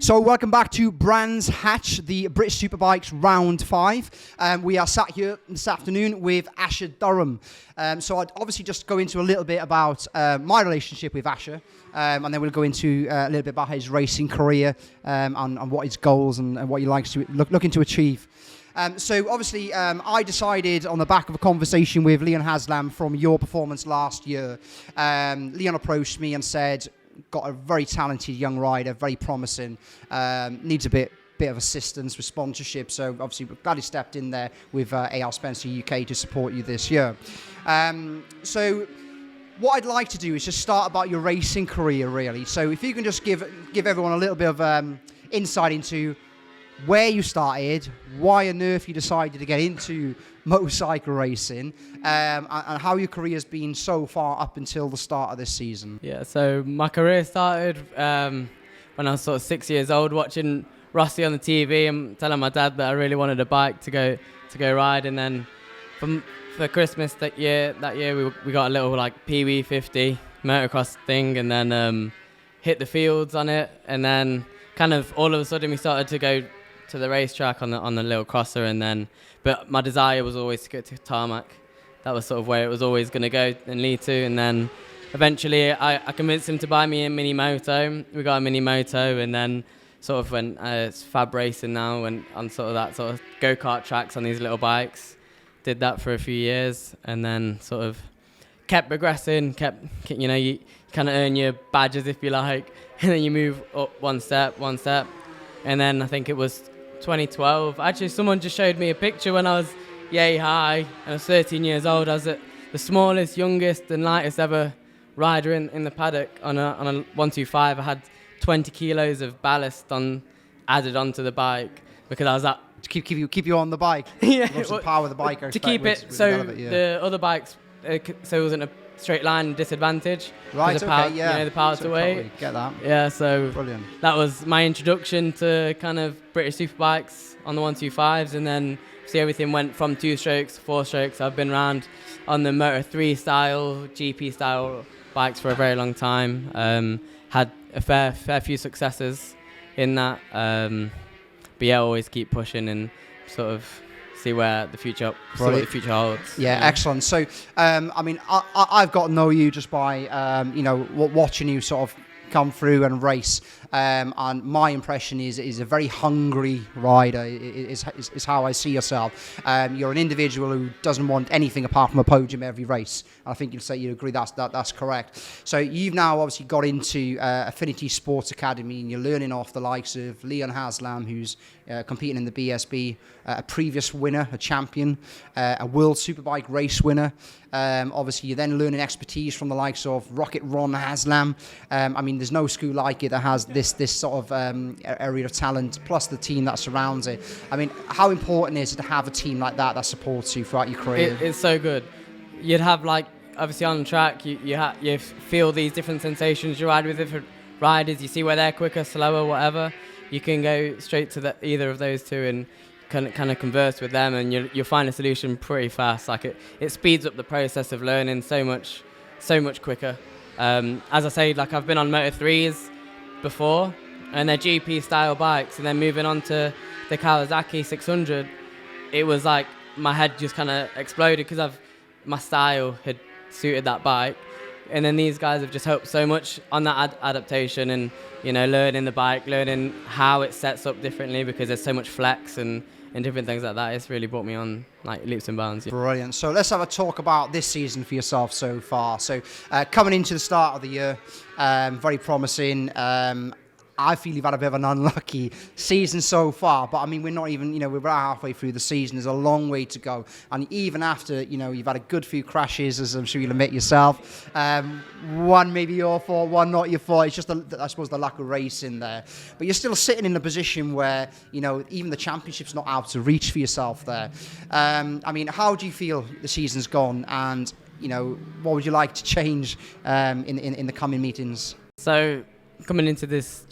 So welcome back to Brands Hatch, the British Superbikes Round 5. We are sat here this afternoon with Asher Durham. So I'd obviously just go into a little bit about my relationship with Asher, and then we'll go into a little bit about his racing career and what his goals and what he likes to looking to achieve. So obviously I decided on the back of a conversation with Leon Haslam from your performance last year. Leon approached me and said, got a very talented young rider, very promising, needs a bit of assistance with sponsorship. So obviously we're glad he stepped in there with AR Spencer UK to support you this year. So what I'd like to do is just start about your racing career, really. So if you can just give everyone a little bit of insight into where you started, why on earth you decided to get into motorcycle racing, and how your career has been so far up until the start of this season. Yeah, so my career started when I was sort of 6 years old, watching Rossi on the TV and telling my dad that I really wanted a bike to go ride. And then for Christmas that year we got a little like Pee-wee 50 motocross thing, and then hit the fields on it, and then kind of all of a sudden we started to go to the racetrack on the little crosser, and then but my desire was always to get to tarmac. That was sort of where it was always going to go and lead to. And then eventually I convinced him to buy me a mini moto. We got a mini moto, and then sort of when it's fab racing now, and on sort of that sort of go-kart tracks on these little bikes. Did that for a few years, and then sort of kept progressing, you kind of earn your badges, if you like, and then you move up one step. And then I think it was 2012. Actually, someone just showed me a picture when I was yay high, and I was 13 years old. I was the smallest, youngest, and lightest ever rider in the paddock on a 125. I had 20 kilos of ballast added onto the bike because I was that. To keep you on the bike. Yeah. Well, power of the bike. To keep it so the other bikes, so it wasn't a straight line disadvantage. Right. The power, okay. Yeah. the power so to weight. Totally get that. Yeah. So brilliant. That was my introduction to kind of British Superbikes on the 125s, and then see everything went from 2 strokes to 4 strokes. I've been around on the Moto 3 style, GP style bikes for a very long time. Had a fair few successes in that. But yeah, always keep pushing and sort of see what the future holds. Yeah, excellent. So, I mean, I've got to know you just by, watching you sort of come through and race. And my impression is a very hungry rider is how I see yourself. You're an individual who doesn't want anything apart from a podium every race. I think you agree that's correct. So you've now obviously got into Affinity Sports Academy, and you're learning off the likes of Leon Haslam, who's competing in the BSB, a previous winner, a champion, a World Superbike race winner. Obviously, you're then learning expertise from the likes of Rocket Ron Haslam. I mean, there's no school like it that has this sort of area of talent, plus the team that surrounds it. I mean, how important is it to have a team like that supports you throughout your career? It's so good. You'd have, like, obviously on the track, you feel these different sensations. You ride with different riders, you see where they're quicker, slower, whatever. You can go straight to either of those two and kind of converse with them, and you'll find a solution pretty fast. Like it speeds up the process of learning so much quicker. As I say, like, I've been on Moto 3s before, and they're GP style bikes, and then moving on to the Kawasaki 600, it was like my head just kind of exploded because my style had suited that bike. And then these guys have just helped so much on that adaptation, and learning the bike, learning how it sets up differently because there's so much flex and different things like that. It's really brought me on like leaps and bounds. Yeah. Brilliant. So let's have a talk about this season for yourself so far. So coming into the start of the year, very promising. I feel you've had a bit of an unlucky season so far, but I mean, we're not even, we're about halfway through the season. There's a long way to go. And even after, you've had a good few crashes, as I'm sure you'll admit yourself. One maybe your fault, one not your fault. It's just, I suppose, the lack of racing there. But you're still sitting in a position where, even the championship's not out of reach for yourself there. I mean, how do you feel the season's gone? And, what would you like to change in the coming meetings? So, coming into this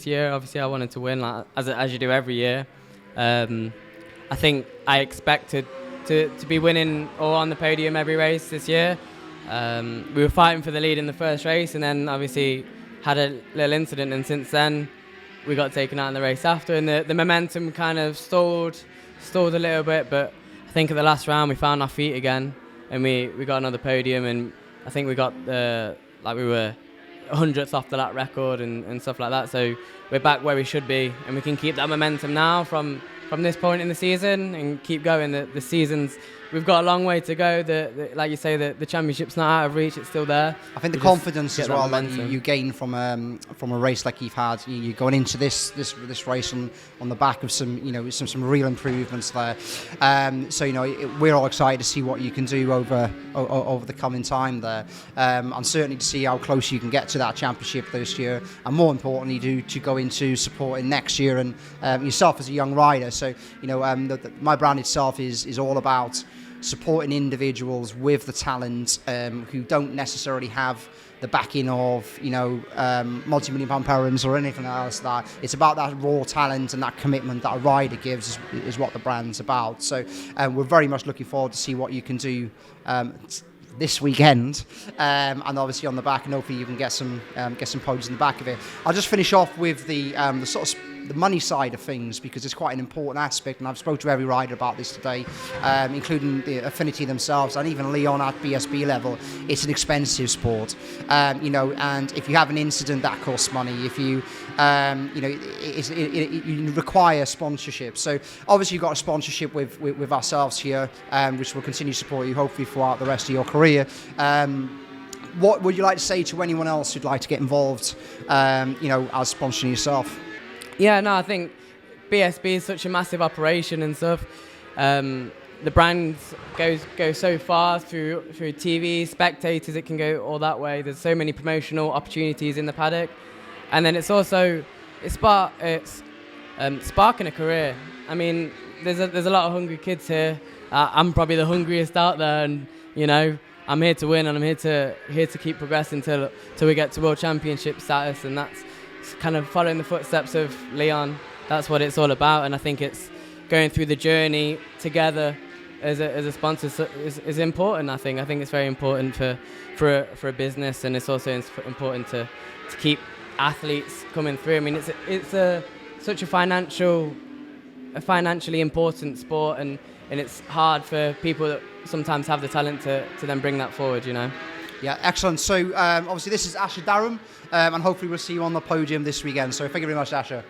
year, obviously I wanted to win, like, as you do every year. I think I expected to be winning or on the podium every race this year. We were fighting for the lead in the first race, and then obviously had a little incident, and since then we got taken out in the race after, and the momentum kind of stalled a little bit. But I think at the last round we found our feet again, and we got another podium, and I think we got we were 100th off the lap record and stuff like that. So we're back where we should be, and we can keep that momentum now from this point in the season and keep going. The season's, we've got a long way to go. Like you say, the championship's not out of reach; it's still there. I think the confidence as well that you gain from a race like you've had. You're going into this race on the back of some real improvements there. So we're all excited to see what you can do over the coming time there, and certainly to see how close you can get to that championship this year, and more importantly to go into supporting next year and yourself as a young rider. So my brand itself is all about supporting individuals with the talent who don't necessarily have the backing of multi-million pound parents or anything else. That it's about that raw talent and that commitment that a rider gives is what the brand's about. So we're very much looking forward to see what you can do this weekend, and obviously on the back, and hopefully you can get some podiums in the back of it. I'll just finish off with the sort of the money side of things, because it's quite an important aspect, and I've spoken to every rider about this today, including the Affinity themselves and even Leon at BSB level. It's an expensive sport, and if you have an incident, that costs money. If you you require sponsorship. So obviously you've got a sponsorship with ourselves here, which will continue to support you hopefully throughout the rest of your career. What would you like to say to anyone else who'd like to get involved, as sponsoring yourself? Yeah, no, I think BSB is such a massive operation and stuff. The brand goes so far through TV, spectators. It can go all that way. There's so many promotional opportunities in the paddock, and then it's sparking a career. I mean, there's a lot of hungry kids here. I'm probably the hungriest out there, and I'm here to win, and I'm here to keep progressing till we get to World Championship status, and that's kind of following the footsteps of Leon. That's what it's all about, and I think it's going through the journey together as a sponsor is important. I think it's very important for a business, and it's also important to keep athletes coming through. I mean, it's such a financially important sport, and it's hard for people that sometimes have the talent to then bring that forward. Yeah, excellent. So obviously this is Asher Durham, and hopefully we'll see you on the podium this weekend. So thank you very much, Asher.